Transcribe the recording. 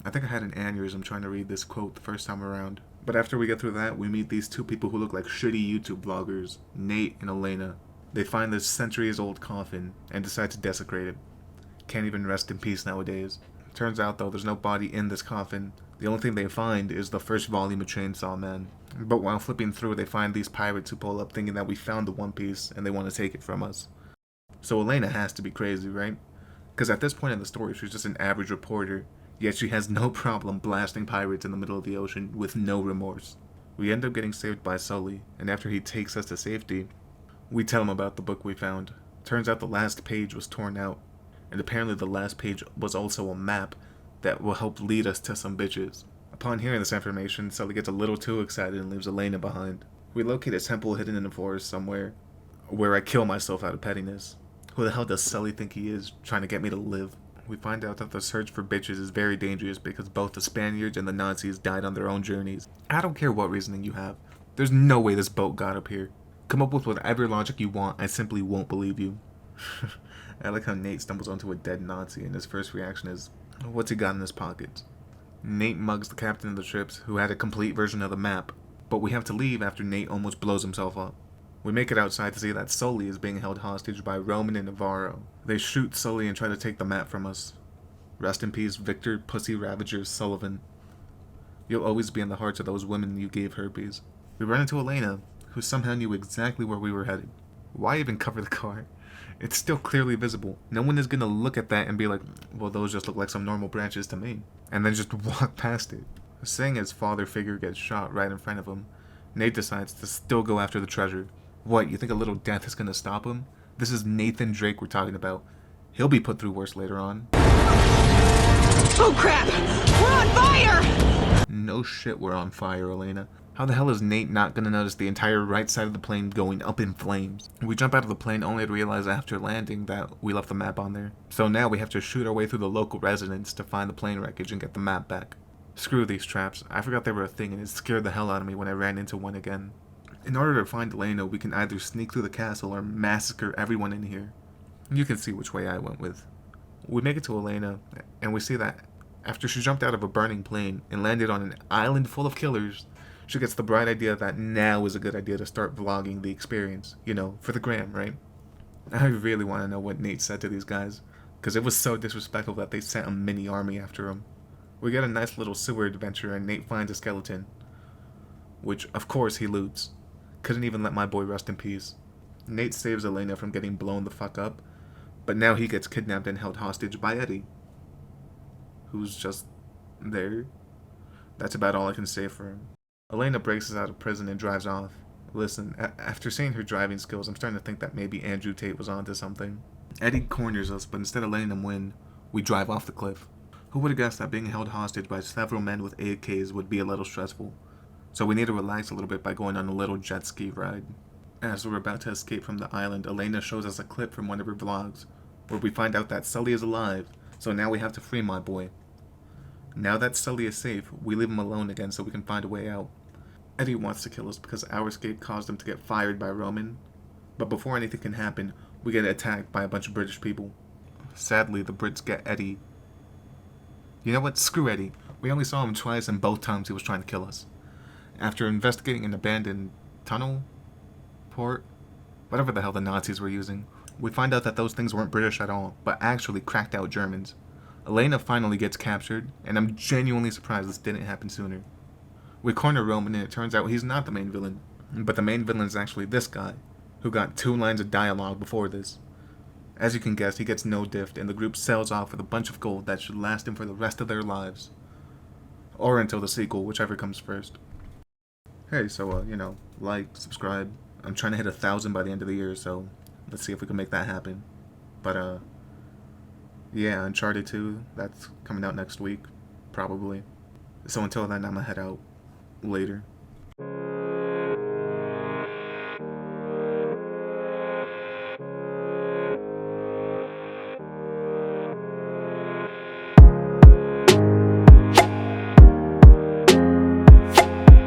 I think I had an aneurysm trying to read this quote the first time around. But after we get through that, we meet these two people who look like shitty YouTube vloggers, Nate and Elena. They find this centuries-old coffin and decide to desecrate it. Can't even rest in peace nowadays. Turns out, though, there's no body in this coffin. The only thing they find is the first volume of Chainsaw Man. But while flipping through, they find these pirates who pull up thinking that we found the One Piece and they want to take it from us. So Elena has to be crazy, right? Because at this point in the story, she's just an average reporter, yet she has no problem blasting pirates in the middle of the ocean with no remorse. We end up getting saved by Sully, and after he takes us to safety, we tell him about the book we found. Turns out the last page was torn out, and apparently the last page was also a map that will help lead us to some bitches. Upon hearing this information, Sully gets a little too excited and leaves Elena behind. We locate a temple hidden in the forest somewhere, where I kill myself out of pettiness. Who the hell does Sully think he is, trying to get me to live? We find out that the search for bitches is very dangerous because both the Spaniards and the Nazis died on their own journeys. I don't care what reasoning you have. There's no way this boat got up here. Come up with whatever logic you want, I simply won't believe you. I like how Nate stumbles onto a dead Nazi and his first reaction is, what's he got in his pockets? Nate mugs the captain of the ships, who had a complete version of the map, but we have to leave after Nate almost blows himself up. We make it outside to see that Sully is being held hostage by Roman and Navarro. They shoot Sully and try to take the map from us. Rest in peace, Victor Pussy Ravager Sullivan. You'll always be in the hearts of those women you gave herpes. We run into Elena, who somehow knew exactly where we were headed. Why even cover the car? It's still clearly visible. No one is gonna look at that and be like, well, those just look like some normal branches to me. And then just walk past it. Seeing his father figure get shot right in front of him, Nate decides to still go after the treasure. What, you think a little death is gonna stop him? This is Nathan Drake we're talking about. He'll be put through worse later on. Oh crap! We're on fire! No shit, we're on fire, Elena. How the hell is Nate not gonna notice the entire right side of the plane going up in flames? We jump out of the plane only to realize after landing that we left the map on there. So now we have to shoot our way through the local residents to find the plane wreckage and get the map back. Screw these traps. I forgot they were a thing and it scared the hell out of me when I ran into one again. In order to find Elena, we can either sneak through the castle or massacre everyone in here. You can see which way I went with. We make it to Elena, and we see that after she jumped out of a burning plane and landed on an island full of killers, she gets the bright idea that now is a good idea to start vlogging the experience. You know, for the gram, right? I really want to know what Nate said to these guys, because it was so disrespectful that they sent a mini army after him. We get a nice little sewer adventure and Nate finds a skeleton, which of course he loots. Couldn't even let my boy rest in peace. Nate saves Elena from getting blown the fuck up, but now he gets kidnapped and held hostage by Eddie, who's just there. That's about all I can say for him. Elena breaks us out of prison and drives off. Listen, after seeing her driving skills, I'm starting to think that maybe Andrew Tate was onto something. Eddie corners us, but instead of letting him win, we drive off the cliff. Who would have guessed that being held hostage by several men with AKs would be a little stressful? So we need to relax a little bit by going on a little jet ski ride. As we're about to escape from the island, Elena shows us a clip from one of her vlogs, where we find out that Sully is alive, so now we have to free my boy. Now that Sully is safe, we leave him alone again so we can find a way out. Eddie wants to kill us because our escape caused him to get fired by Roman, but before anything can happen, we get attacked by a bunch of British people. Sadly, the Brits get Eddie. You know what? Screw Eddie. We only saw him twice and both times he was trying to kill us. After investigating an abandoned tunnel, port, whatever the hell the Nazis were using, we find out that those things weren't British at all, but actually cracked out Germans. Elena finally gets captured, and I'm genuinely surprised this didn't happen sooner. We corner Roman and it turns out he's not the main villain, but the main villain is actually this guy, who got 2 lines of dialogue before this. As you can guess, he gets no diff, and the group sails off with a bunch of gold that should last them for the rest of their lives. Or until the sequel, whichever comes first. Hey, so, like, subscribe. I'm trying to hit 1,000 by the end of the year, so let's see if we can make that happen. But, yeah, Uncharted 2, that's coming out next week, probably. So until then, I'm gonna head out later.